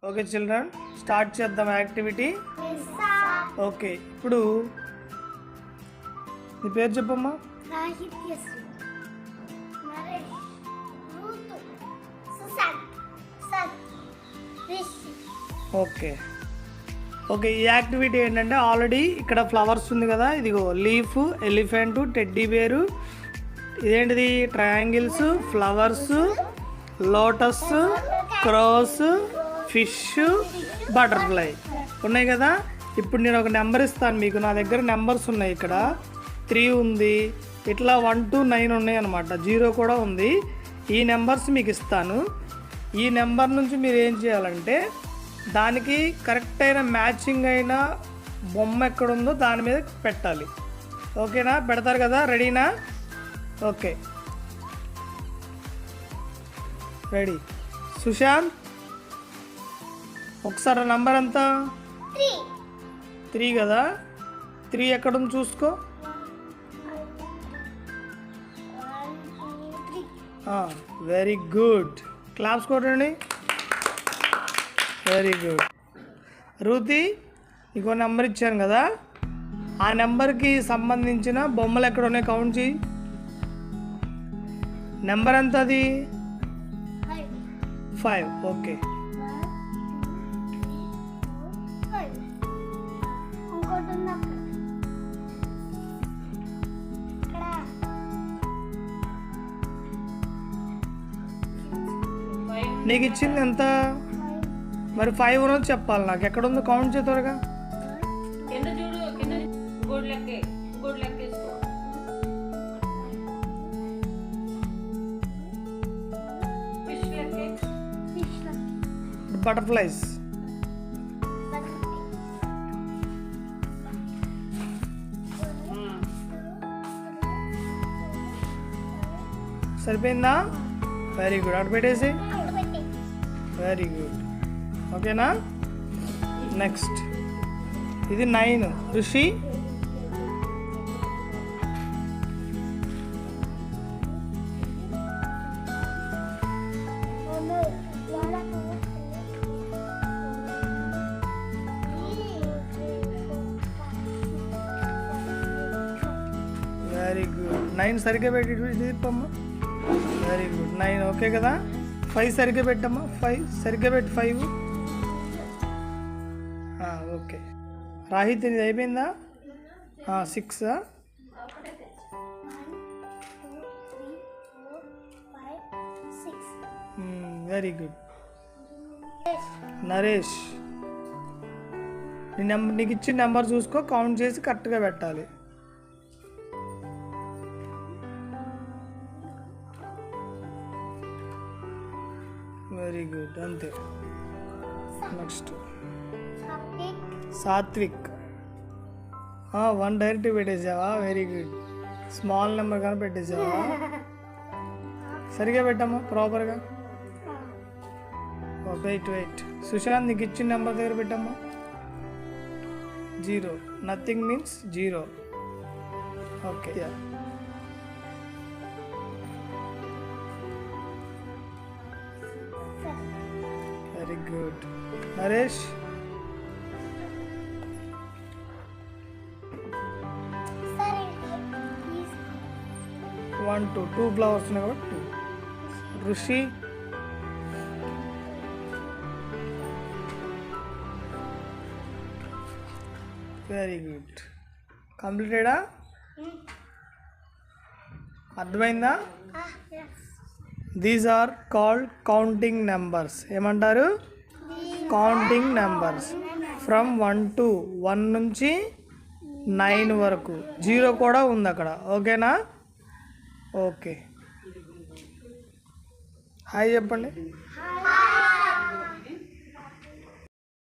Okay children, start చేద్దాం activity. Okay, ఇప్పుడు నీ పేరు చెప్పమ్మా. ఓకే ఓకే, ఈ యాక్టివిటీ ఏంటంటే ఆల్రెడీ ఇక్కడ ఫ్లవర్స్ ఉంది కదా, ఇదిగో లీఫ్, ఎలిఫెంట్, టెడ్డీ బేరు, ఇదేంటిది triangles, flowers, lotus, crores, fish, butterfly ఉన్నాయి కదా. ఇప్పుడు నేను ఒక నెంబర్ ఇస్తాను మీకు. నా దగ్గర నెంబర్స్ ఉన్నాయి, ఇక్కడ 3 ఉంది, ఇట్లా 1 to 9 ఉన్నాయి అన్నమాట, 0 కూడా ఉంది. ఈ నెంబర్స్ మీకు ఇస్తాను. ఈ నెంబర్ నుంచి మీరు ఏం చేయాలంటే దానికి కరెక్ట్ అయిన మ్యాచింగ్ అయిన బొమ్మ ఎక్కడుందో దాని మీద పెట్టాలి. ఓకేనా? పెడతారు కదా, రెడీనా? Okay, ready. సుశాంత్, ఒకసారి నంబర్ ఎంత? 3 కదా. 3 ఎక్కడుంది చూసుకో. వెరీ గుడ్, క్లాప్స్ కొట్టండి. Very good. రూతి, ఇంకో నెంబర్ ఇచ్చాను కదా, ఆ నెంబర్కి సంబంధించిన బొమ్మలు ఎక్కడ ఉన్నాయి కౌంట్ చేయి. నెంబర్ ఎంత అది? 5. ఓకే, నీకు ఇచ్చింది ఎంత? మరి 5 ఉన్నది చెప్పాలి నాకు. ఎక్కడ ఉందో కౌంట్ చేయ త్వరగా. బటర్ఫ్లైస్. సరిపోయిందా? వెరీ గుడ్, అటు పెట్టేసి. వెరీ గుడ్, ఓకేనా? నెక్స్ట్ ఇది 9. ఋషి, వెరీ గుడ్. 9 సరిగ్గా పెట్టి తిప్పమ్మా. వెరీ గుడ్, 9 ఓకే కదా. 5 సరిగ్గా పెట్టమ్మా. 5 సరిగ్గా పెట్టి. 5 ఓకే. రాహిత్, ఇది అయిపోయిందా? 6. Very good. నరేష్, నీకు ఇచ్చిన నెంబర్ చూసుకో, కౌంట్ చేసి కరెక్ట్గా పెట్టాలి. వెరీ గుడ్, అంతే. నెక్స్ట్ సాత్విక్. 1 డైరెక్ట్ పెట్టేసావా? Very good. స్మాల్ నెంబర్ కానీ పెట్టేసావా? సరిగా పెట్టమ్మా, ప్రాపర్గా. వెయిట్. సుశాంత్, నీకు ఇచ్చిన నెంబర్ దగ్గర పెట్టమ్మా. 0. Nothing means 0. Okay. Very good. Naresh, 1 2 flowers ఉన్నాయి కాబట్టి 2. Rishi, very good. కంప్లీటెడా? అర్థమైందా? These are called counting numbers. ఏమంటారు? Counting numbers. ఫ్రమ్ 1 నుంచి 9 వరకు. 0 కూడా ఉంది అక్కడ. ఓకేనా? ఓకే, హాయ్ చెప్పండి.